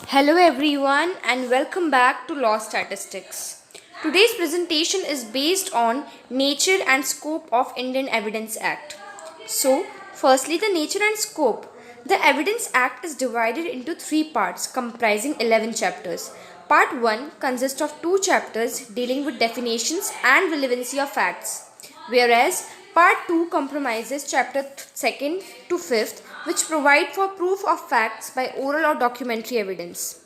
Hello everyone and welcome back to Law Statistics. Today's presentation is based on nature and scope of Indian Evidence Act. So, firstly the nature and scope. The Evidence Act is divided into 3 parts comprising 11 chapters. Part 1 consists of 2 chapters dealing with definitions and relevancy of facts, whereas Part 2 comprises chapter 2nd to 5th, which provide for proof of facts by oral or documentary evidence.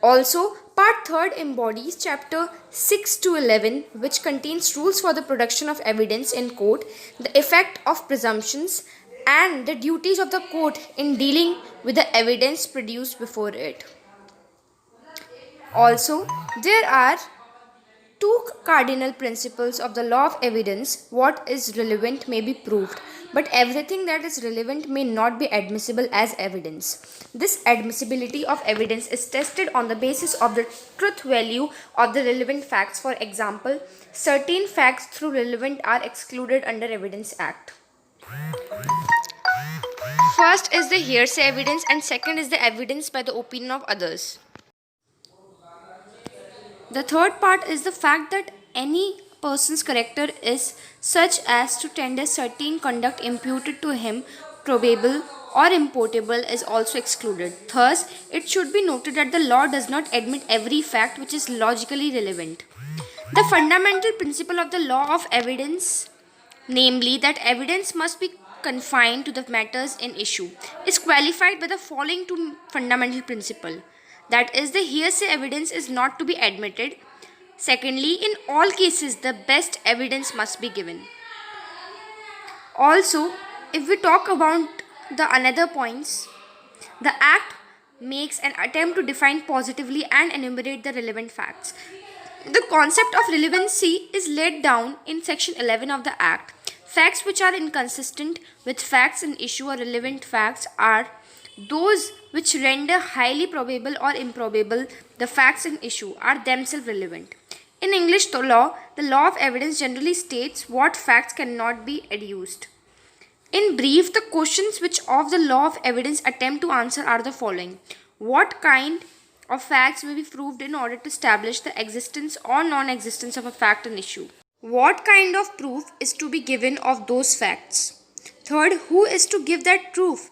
Also, Part 3rd embodies chapter 6 to 11, which contains rules for the production of evidence in court, the effect of presumptions, and the duties of the court in dealing with the evidence produced before it. Also, there are two cardinal principles of the law of evidence. What is relevant may be proved, but everything that is relevant may not be admissible as evidence. This admissibility of evidence is tested on the basis of the truth value of the relevant facts. For example, certain facts through relevant are excluded under Evidence Act. First is the hearsay evidence and second is the evidence by the opinion of others. The third part is the fact that any person's character is such as to tender certain conduct imputed to him, probable or imputable, is also excluded. Thus, it should be noted that the law does not admit every fact which is logically relevant. The fundamental principle of the law of evidence, namely that evidence must be confined to the matters in issue, is qualified by the following two fundamental principles. That is, the hearsay evidence is not to be admitted. Secondly, in all cases, the best evidence must be given. Also, if we talk about the another points, the Act makes an attempt to define positively and enumerate the relevant facts. The concept of relevancy is laid down in section 11 of the Act. Facts which are inconsistent with facts in issue or relevant facts are those which render highly probable or improbable the facts in issue are themselves relevant. In English law, the law of evidence generally states what facts cannot be adduced. In brief, the questions which of the law of evidence attempt to answer are the following. What kind of facts may be proved in order to establish the existence or non-existence of a fact in issue? What kind of proof is to be given of those facts? Third, who is to give that proof?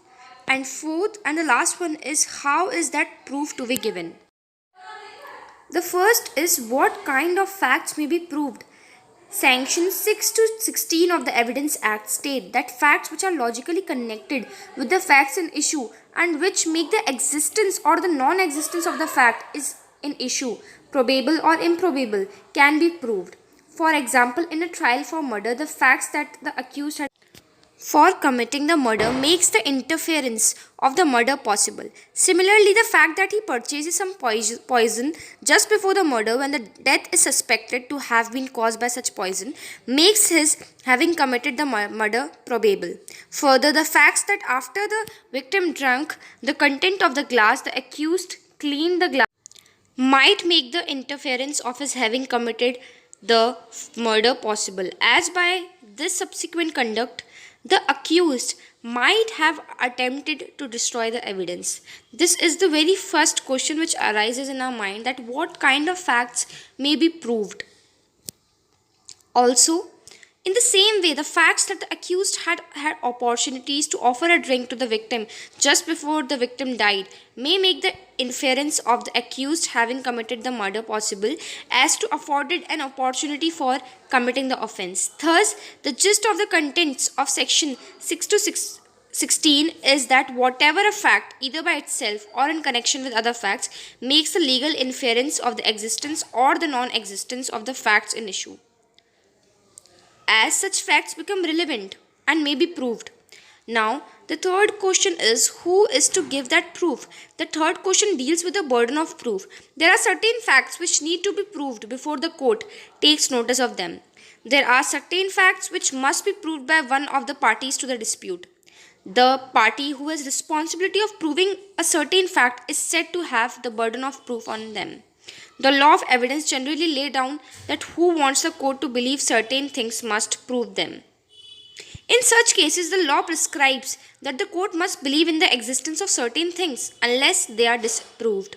And fourth and the last one is how is that proof to be given? The first is what kind of facts may be proved. Sections 6 to 16 of the Evidence Act state that facts which are logically connected with the facts in issue and which make the existence or the non-existence of the fact is in issue, probable or improbable, can be proved. For example, in a trial for murder, the facts that the accused had for committing the murder makes the interference of the murder possible. Similarly, the fact that he purchases some poison just before the murder when the death is suspected to have been caused by such poison makes his having committed the murder probable. Further, the facts that after the victim drank the content of the glass, the accused cleaned the glass might make the interference of his having committed the murder possible, as by this subsequent conduct the accused might have attempted to destroy the evidence. This is the very first question which arises in our mind, that what kind of facts may be proved. Also, in the same way, the facts that the accused had opportunities to offer a drink to the victim just before the victim died may make the inference of the accused having committed the murder possible, as to afforded an opportunity for committing the offense. Thus, the gist of the contents of section 6 to 16 is that whatever a fact, either by itself or in connection with other facts, makes the legal inference of the existence or the non-existence of the facts in issue, as such facts become relevant and may be proved. Now, the third question is who is to give that proof? The third question deals with the burden of proof. There are certain facts which need to be proved before the court takes notice of them. There are certain facts which must be proved by one of the parties to the dispute. The party who has responsibility of proving a certain fact is said to have the burden of proof on them. The law of evidence generally lay down that who wants the court to believe certain things must prove them. In such cases, the law prescribes that the court must believe in the existence of certain things unless they are disproved.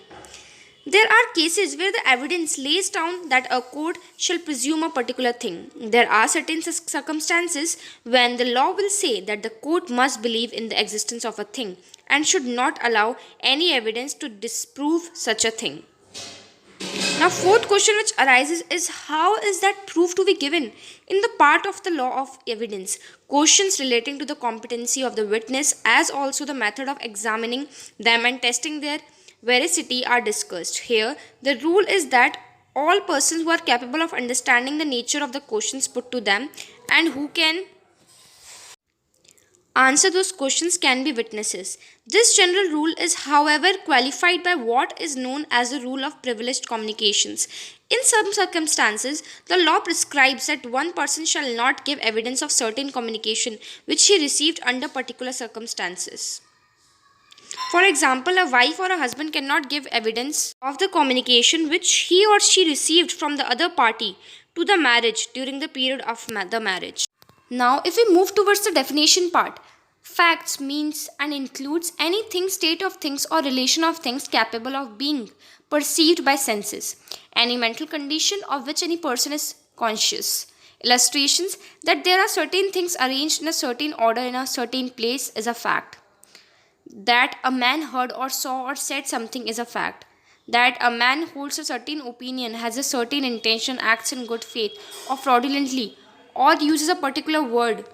There are cases where the evidence lays down that a court shall presume a particular thing. There are certain circumstances when the law will say that the court must believe in the existence of a thing and should not allow any evidence to disprove such a thing. Now, fourth question which arises is how is that proof to be given? In the part of the law of evidence, questions relating to the competency of the witness as also the method of examining them and testing their veracity are discussed. Here, the rule is that all persons who are capable of understanding the nature of the questions put to them and who can answer those questions can be witnesses. This general rule is, however, qualified by what is known as the rule of privileged communications. In some circumstances, the law prescribes that one person shall not give evidence of certain communication which he received under particular circumstances. For example, a wife or a husband cannot give evidence of the communication which he or she received from the other party to the marriage during the period of the marriage. Now, if we move towards the definition part, facts means and includes anything, state of things, or relation of things capable of being perceived by senses, any mental condition of which any person is conscious. Illustrations that there are certain things arranged in a certain order in a certain place is a fact. That a man heard or saw or said something is a fact. That a man holds a certain opinion, has a certain intention, acts in good faith or fraudulently, or uses a particular word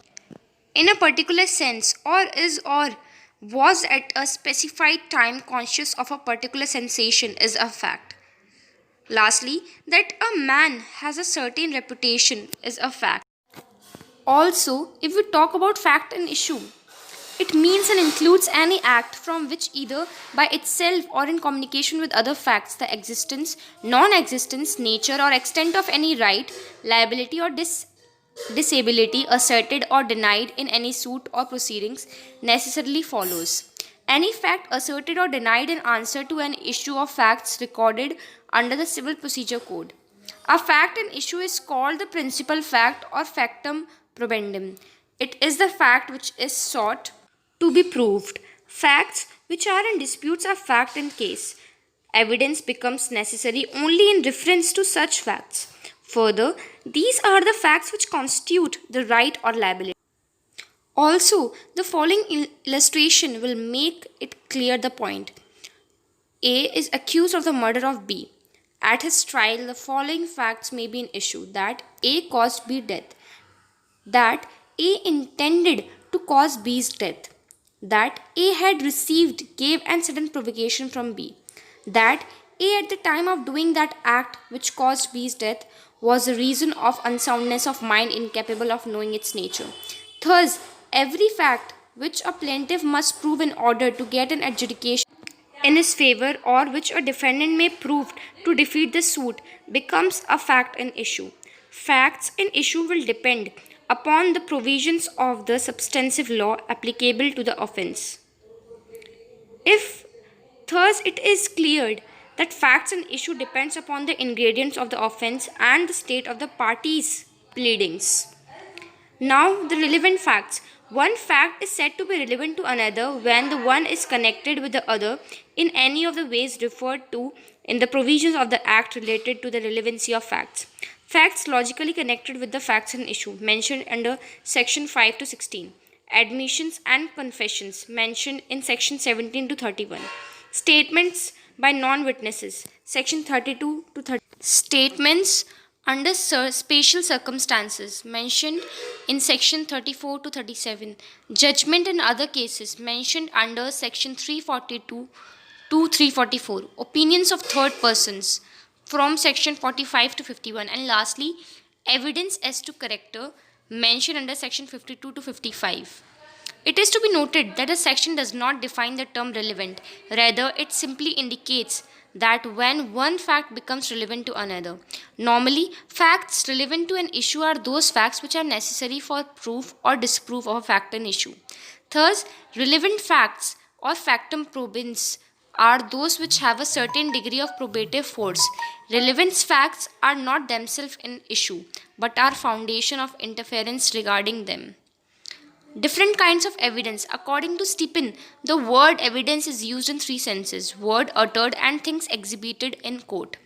in a particular sense, or is or was at a specified time conscious of a particular sensation is a fact. Lastly, that a man has a certain reputation is a fact. Also, if we talk about fact and issue, it means and includes any act from which either by itself or in communication with other facts the existence, non-existence, nature or extent of any right, liability or disability asserted or denied in any suit or proceedings necessarily follows. Any fact asserted or denied in answer to an issue of facts recorded under the Civil Procedure Code. A fact and issue is called the principal fact or factum probandum. It is the fact which is sought to be proved. Facts which are in disputes are fact and case. Evidence becomes necessary only in reference to such facts. Further, these are the facts which constitute the right or liability. Also, the following illustration will make it clear the point. A is accused of the murder of B. At his trial, the following facts may be an issue: that A caused B death, that A intended to cause B's death, that A had received, gave, and sudden provocation from B, that A at the time of doing that act which caused B's death was a reason of unsoundness of mind incapable of knowing its nature. Thus, every fact which a plaintiff must prove in order to get an adjudication in his favor or which a defendant may prove to defeat the suit becomes a fact and issue. Facts and issue will depend upon the provisions of the substantive law applicable to the offense. If thus it is cleared that facts and issue depends upon the ingredients of the offense and the state of the parties' pleadings. Now, the relevant facts. One fact is said to be relevant to another when the one is connected with the other in any of the ways referred to in the provisions of the Act related to the relevancy of facts. Facts logically connected with the facts and issue mentioned under section 5 to 16. Admissions and confessions mentioned in section 17 to 31. Statements by non-witnesses, section 32 to 30. Statements under special circumstances mentioned in section 34 to 37. Judgment in other cases mentioned under section 342 to 344. Opinions of third persons from section 45 to 51. And lastly, evidence as to character mentioned under section 52 to 55. It is to be noted that the section does not define the term relevant. Rather, it simply indicates that when one fact becomes relevant to another. Normally, facts relevant to an issue are those facts which are necessary for proof or disproof of a fact and issue. Thus, relevant facts or factum probans are those which have a certain degree of probative force. Relevant facts are not themselves an issue, but are foundation of interference regarding them. Different kinds of evidence. According to Stephen, the word evidence is used in three senses: word uttered and things exhibited in court.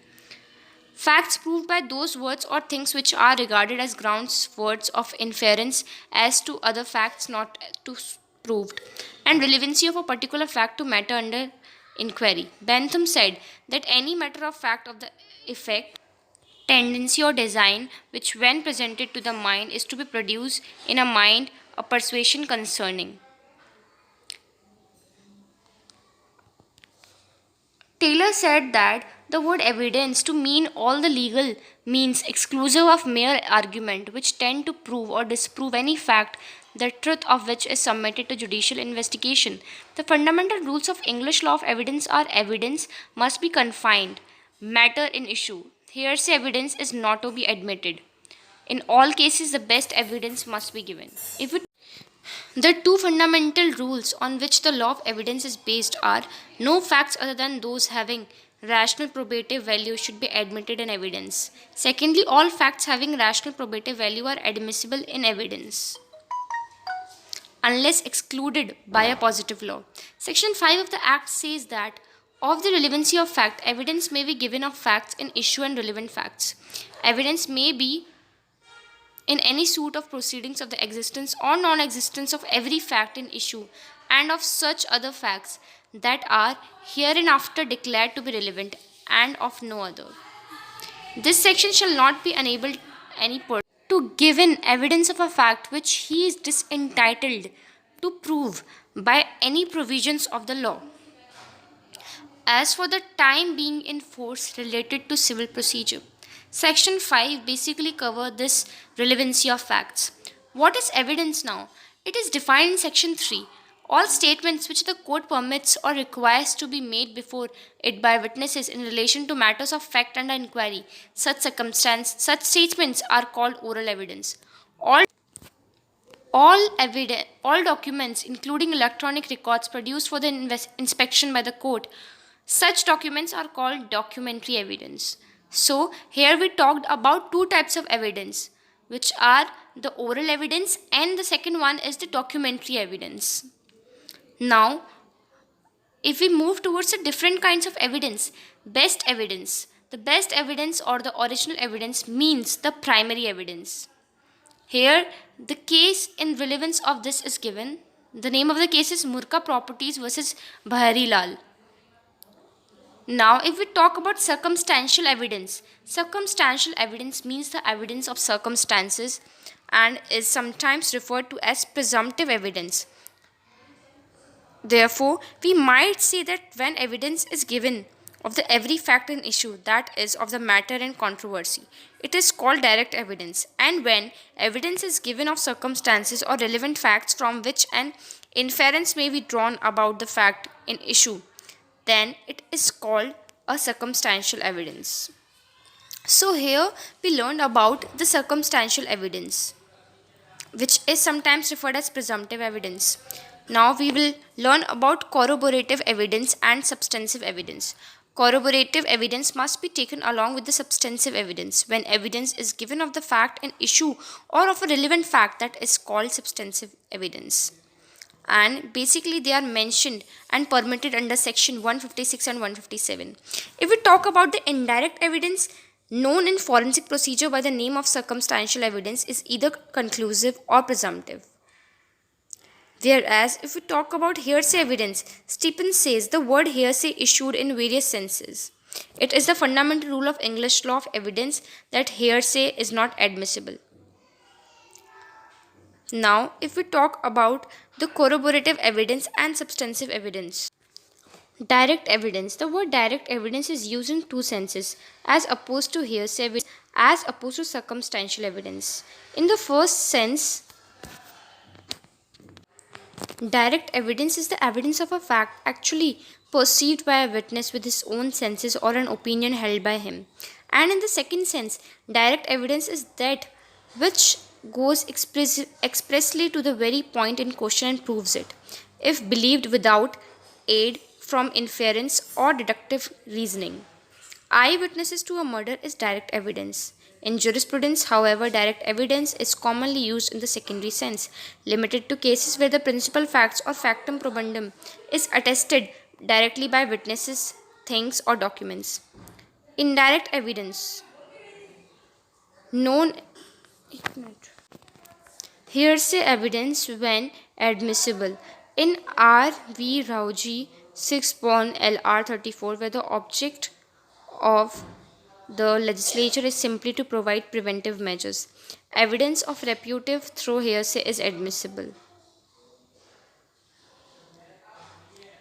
Facts proved by those words or things which are regarded as grounds words of inference as to other facts not to proved, and relevancy of a particular fact to matter under inquiry. Bentham said that any matter of fact of the effect, tendency, or design which, when presented to the mind, is to be produced in a mind a persuasion concerning. Taylor said that the word evidence to mean all the legal means exclusive of mere argument which tend to prove or disprove any fact the truth of which is submitted to judicial investigation. The fundamental rules of English law of evidence are: evidence must be confined, matter in issue. Hearsay evidence is not to be admitted. In all cases, the best evidence must be given. If it The two fundamental rules on which the law of evidence is based are: no facts other than those having rational probative value should be admitted in evidence. Secondly, all facts having rational probative value are admissible in evidence unless excluded by a positive law. Section 5 of the Act says that of the relevancy of fact, evidence may be given of facts in issue and relevant facts. Evidence may be in any suit of proceedings of the existence or non-existence of every fact in issue and of such other facts that are hereinafter declared to be relevant, and of no other. This section shall not be enabled any person to give in evidence of a fact which he is disentitled to prove by any provisions of the law, as for the time being in force related to civil procedure. Section 5 basically covers this relevancy of facts. What is evidence now? It is defined in Section 3. All statements which the court permits or requires to be made before it by witnesses in relation to matters of fact under inquiry, such statements are called oral evidence. All documents, including electronic records produced for the inspection by the court, such documents are called documentary evidence. So, here we talked about two types of evidence, which are the oral evidence, and the second one is the documentary evidence. Now, if we move towards the different kinds of evidence, best evidence. The best evidence or the original evidence means the primary evidence. Here, the case in relevance of this is given. The name of the case is Murka Properties versus Bahari Lal. Now, if we talk about circumstantial evidence means the evidence of circumstances and is sometimes referred to as presumptive evidence. Therefore, we might say that when evidence is given of the every fact in issue, that is, of the matter in controversy, it is called direct evidence. And when evidence is given of circumstances or relevant facts from which an inference may be drawn about the fact in issue, then it is called a circumstantial evidence. So here we learned about the circumstantial evidence, which is sometimes referred as presumptive evidence. Now we will learn about corroborative evidence and substantive evidence. Corroborative evidence must be taken along with the substantive evidence. When evidence is given of the fact in issue or of a relevant fact, that is called substantive evidence. And basically they are mentioned and permitted under section 156 and 157. If we talk about the indirect evidence, known in forensic procedure by the name of circumstantial evidence, is either conclusive or presumptive. Whereas if we talk about hearsay evidence, Stephen says the word hearsay issued in various senses. It is the fundamental rule of English law of evidence that hearsay is not admissible. Now, if we talk about the corroborative evidence and substantive evidence. Direct evidence. The word direct evidence is used in two senses, as opposed to hearsay evidence, as opposed to circumstantial evidence. In the first sense, direct evidence is the evidence of a fact actually perceived by a witness with his own senses or an opinion held by him. And in the second sense, direct evidence is that which goes expressly to the very point in question and proves it, if believed without aid from inference or deductive reasoning. Eyewitnesses to a murder is direct evidence. In jurisprudence, however, direct evidence is commonly used in the secondary sense, limited to cases where the principal facts or factum probandum is attested directly by witnesses, things, or documents. Indirect evidence, known hearsay evidence when admissible. In R. V. Rauji 6 Bond LR 34, where the object of the legislature is simply to provide preventive measures, evidence of reputative through hearsay is admissible.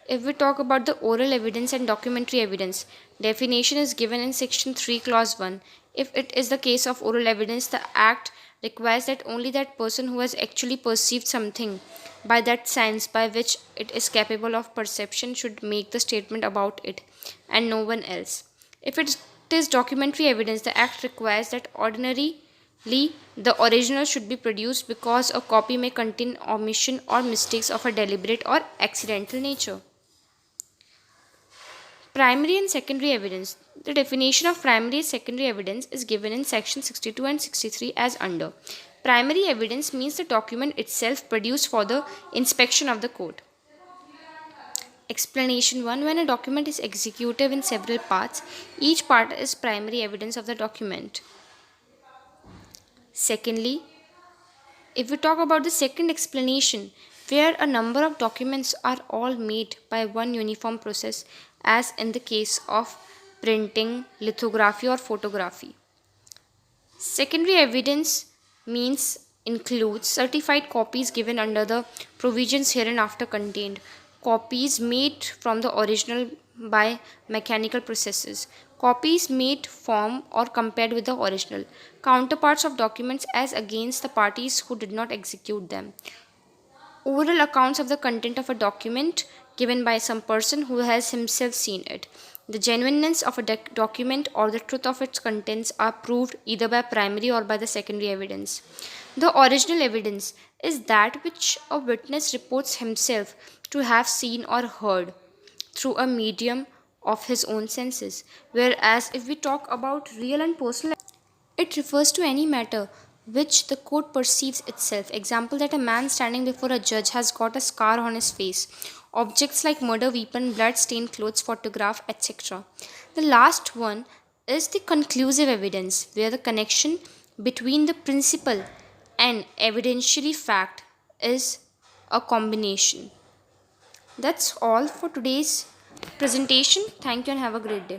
If we talk about the oral evidence and documentary evidence, definition is given in section 3 clause 1. If it is the case of oral evidence, the act requires that only that person who has actually perceived something by that sense by which it is capable of perception should make the statement about it, and no one else. If it is documentary evidence, the act requires that ordinarily the original should be produced because a copy may contain omission or mistakes of a deliberate or accidental nature. Primary and secondary evidence. The definition of primary and secondary evidence is given in section 62 and 63 as under. Primary evidence means the document itself produced for the inspection of the court. Explanation 1. When a document is executive in several parts, each part is primary evidence of the document. Secondly, if we talk about the second explanation, where a number of documents are all made by one uniform process, as in the case of printing, lithography, or photography. Secondary evidence means includes certified copies given under the provisions hereinafter contained, copies made from the original by mechanical processes, copies made from or compared with the original, counterparts of documents as against the parties who did not execute them, oral accounts of the content of a document given by some person who has himself seen it. The genuineness of a document or the truth of its contents are proved either by primary or by the secondary evidence. The original evidence is that which a witness reports himself to have seen or heard through a medium of his own senses. Whereas if we talk about real and personal, it refers to any matter which the court perceives itself. Example, that a man standing before a judge has got a scar on his face. Objects like murder weapon, blood stained clothes, photograph, etc. The last one is the conclusive evidence, where the connection between the principal and evidentiary fact is a combination. That's all for today's presentation. Thank you and have a great day.